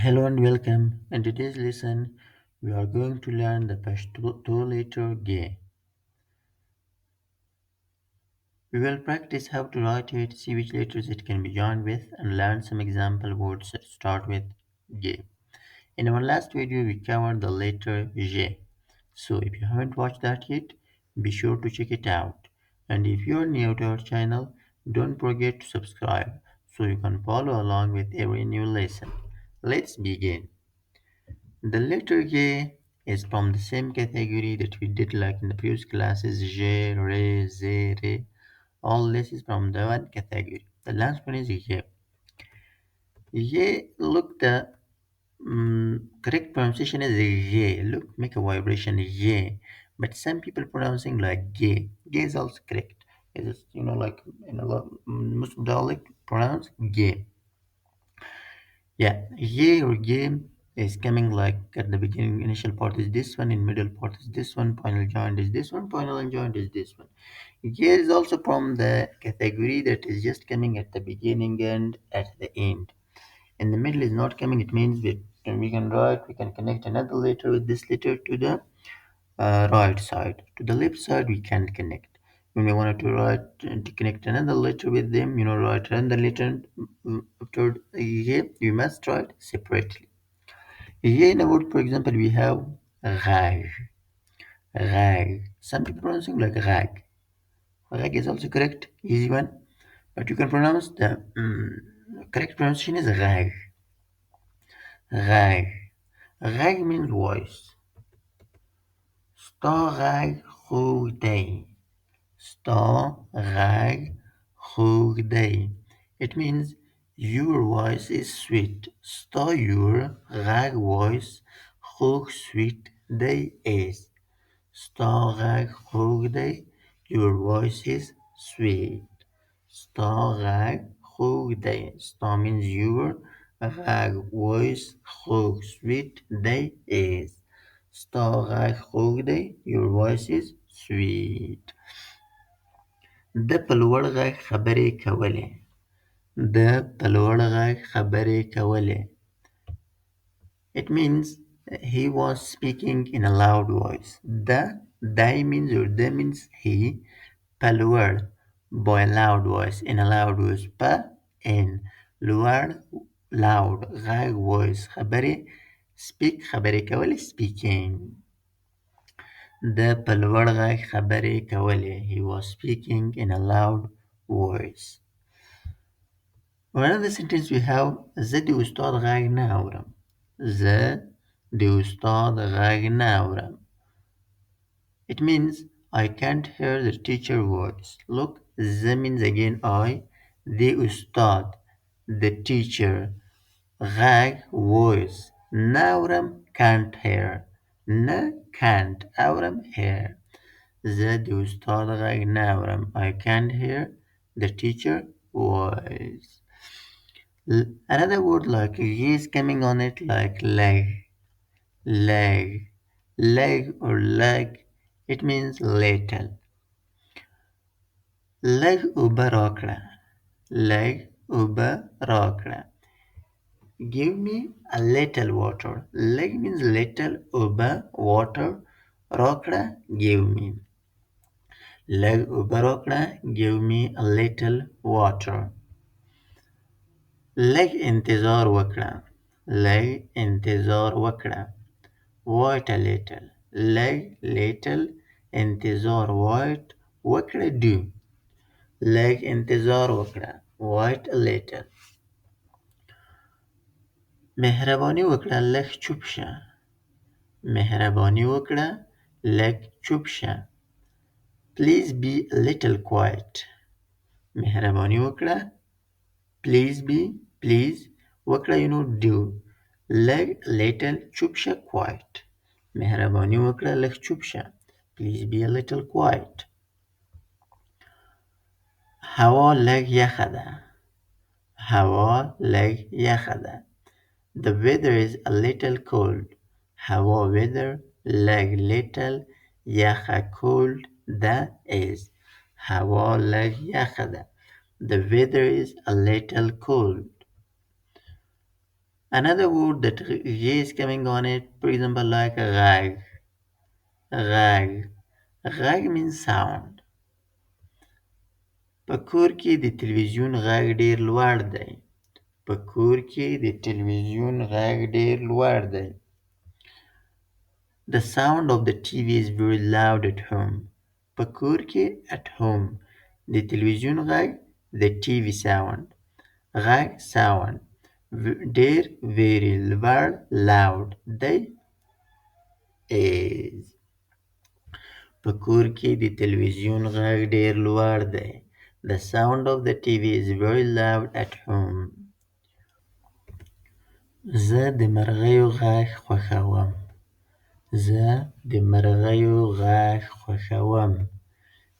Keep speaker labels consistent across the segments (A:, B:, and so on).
A: Hello and welcome. In today's lesson, we are going to learn the Pashto letter G. We will practice how to write it, see which letters it can be joined with, and learn some example words that start with G. In our last video, we covered the letter J. So if you haven't watched that yet, be sure to check it out. And if you are new to our channel, don't forget to subscribe so you can follow along with every new lesson. Let's begin. The letter J is from the same category that we did like in the previous classes, J, Re, Z, Re. All this is from the one category. The last one is J. J, look, the correct pronunciation is J. Look, make a vibration J. But some people pronouncing like G. G is also correct. It is, like in a lot, most dialect pronounce G. Yeah, ye or game is coming like at the beginning. Initial part is this one, in middle part is this one, final joint is this one, final and joint is this one. Ye is also from the category that is just coming at the beginning and at the end. In the middle is not coming. It means that we can write, we can connect another letter with this letter to the right side. To the left side, we can't connect. When we wanted to write to connect another letter with them, write another letter after ye, you must write separately. Here in a word, for example, we have rag, rag. Some people pronouncing like rag. Rag is also correct, easy one, but you can pronounce the correct pronunciation is rag, rag. Rag means voice. Sta rag day. Sta rag day. It means your voice is sweet. Sta your rag voice sweet day is. Starrag Hoogday, your voice is sweet. Starrag Hoogday. Star means your, rag voice, hoog sweet, day is. Starrag Hoogday, your voice is sweet. د په لوړ غږ خبرې کولې. د په لوړ غږ خبرې کولې. It means he was speaking in a loud voice. They means or they means he. Paluar by a loud voice, in a loud voice. Pa in luar loud غږ voice خبرې speak خبرې کول speaking. د په لوړ غږ خبرې کولې. He was speaking in a loud voice. Another sentence we have زه د استاد غږ نه اورم. زه د استاد غږ نه اورم. It means I can't hear the teacher voice. Look, زه means again I, the ustad, the teacher, غږ voice. نه اورم can't hear. نه can't اورم hear. زه د استاد غږ نه اورم. I can't hear the teacher voice. Another word like he is coming on it like leg, leg, leg or leg. It means little. Leg اوبه راکړه. Leg اوبه راکړه. Give me a little water. Leg means little, اوبه water, راکړه give me. Leg اوبه راکړه give me a little water. لږ انتظار وکړه. لږ انتظار وکړه. Wait a little. لږ little انتظار wait وکړه do. لږ انتظار وکړه. Wait a little. مهرباني وکړه لږ چوپ شه. مهرباني وکړه لږ چوپ شه. Please be a little quiet. مهرباني وکړه. Please be, please وکړه do. لږ little چوپ شه quiet. مهرباني وکړه لږ چوپ شه. Please be a little quiet. هوا لږ یخه ده. هوا لږ یخه ده. The weather is a little cold. هوا weather لږ little یخه cold ده is. هوا لږ یخه ده. The weather is a little cold. Another word that is coming on it, for example, like rag. Rag. Rag means sound. په کور کې د تلویزیون غږ ډېر لوړ دی. په کور کې د تلویزیون غږ ډېر لوړ دی. The sound of the TV is very loud at home. په کور کې at home. د تلویزیون غږ د TV sound. غږ sound. ډېر very لوړ loud دی is. په کور کې د تلویزیون غږ ډېر لوړ دی. The sound of the TV is very loud at home. زه د مرغیو غږ خوښوم. زه د مرغیو غږ خوښوم.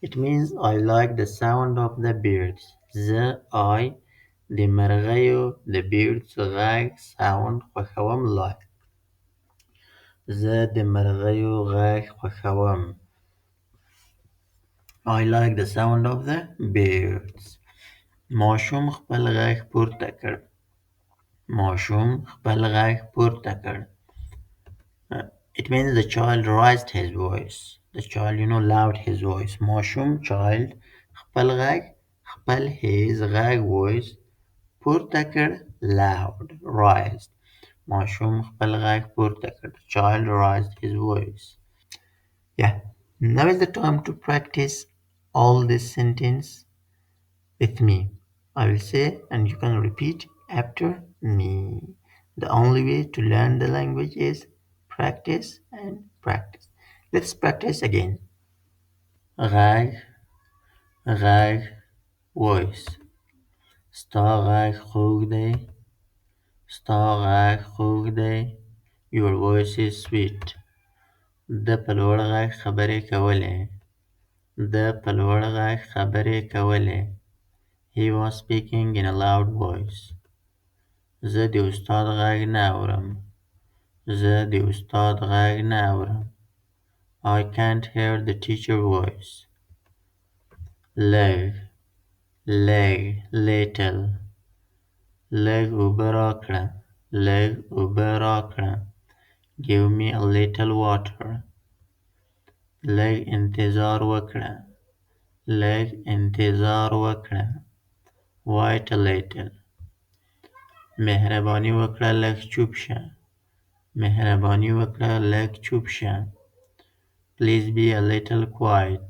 A: It means I like the sound of the birds. زه د مرغیو د birds غږ sound خوښوم like. زه د مرغیو غږ خوښوم. I like the sound of the birds. ماشوم خپل غږ پورته کړ. ماشوم خپل غږ پورته کړ. It means the child raised his voice. The child, loud his voice. ماشوم child خپل غږ خپل his غږ voice پورته کړ loud raised. ماشوم خپل غږ پورته کړ. Child raised his voice. Yeah. Now is the time to practice all this sentence with me. I will say and you can repeat after me. The only way to learn the language is practice and practice. Let's practice again. غږ غږ voice. ستا غږ خوږ دی. ستا غږ خوږ دی. Your voice is sweet. ده په لوړ غږ خبرې کولې. ده په لوړ غږ خبرې کولې. He was speaking in a loud voice. زه د استاد غږ نه اورم. زه د استاد غږ نه اورم. I can't hear the teacher voice. لږ لږ little. لږ اوبه راکړه. لږ اوبه راکړه. Give me a little water. لږ انتظار وکړه. لږ انتظار وکړه. Wait a little. مهرباني وکړه لږ چوپ شه. مهرباني وکړه لږ چوپ شه. Please be a little quiet.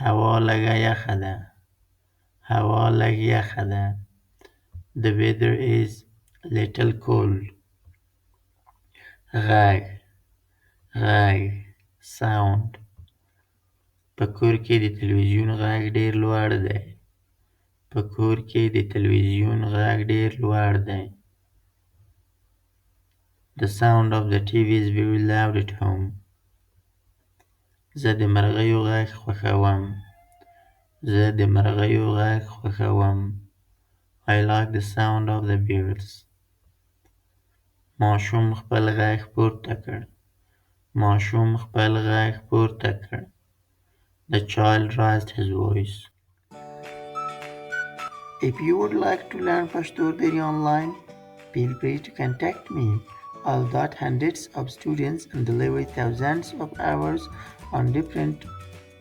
A: هوا لږه یخه ده. هوا لږ یخه ده. The weather is a little cold. غږ غږ sound. په کور کې د تلویزیون غږ ډېر لوړ دی. په کور کې د تلویزیون غږ ډېر لوړ دی. The sound of the TV is very loud at home. زه د مرغیو غږ خوښوم. زه د مرغیو غږ خوښوم. I like the sound of the birds. ماشوم خپل غږ پورته کړ. ماشوم خپل غږ پورته کړ. The child raised his voice. If you would like to learn Pashto online, feel free to contact me. I'll got hundreds of students and deliver thousands of hours on different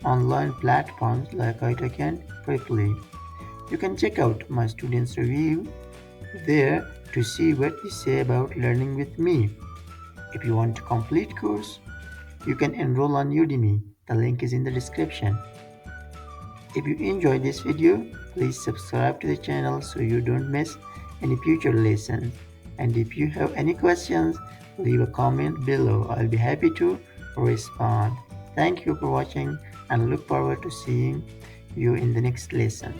A: online platforms like iTalk Quickly. You can check out my students' review there to see what they say about learning with me. If you want a complete course, you can enroll on Udemy. The link is in the description. If you enjoyed this video, please subscribe to the channel so you don't miss any future lessons. And if you have any questions, leave a comment below. I'll be happy to respond. Thank you for watching and look forward to seeing you in the next lesson.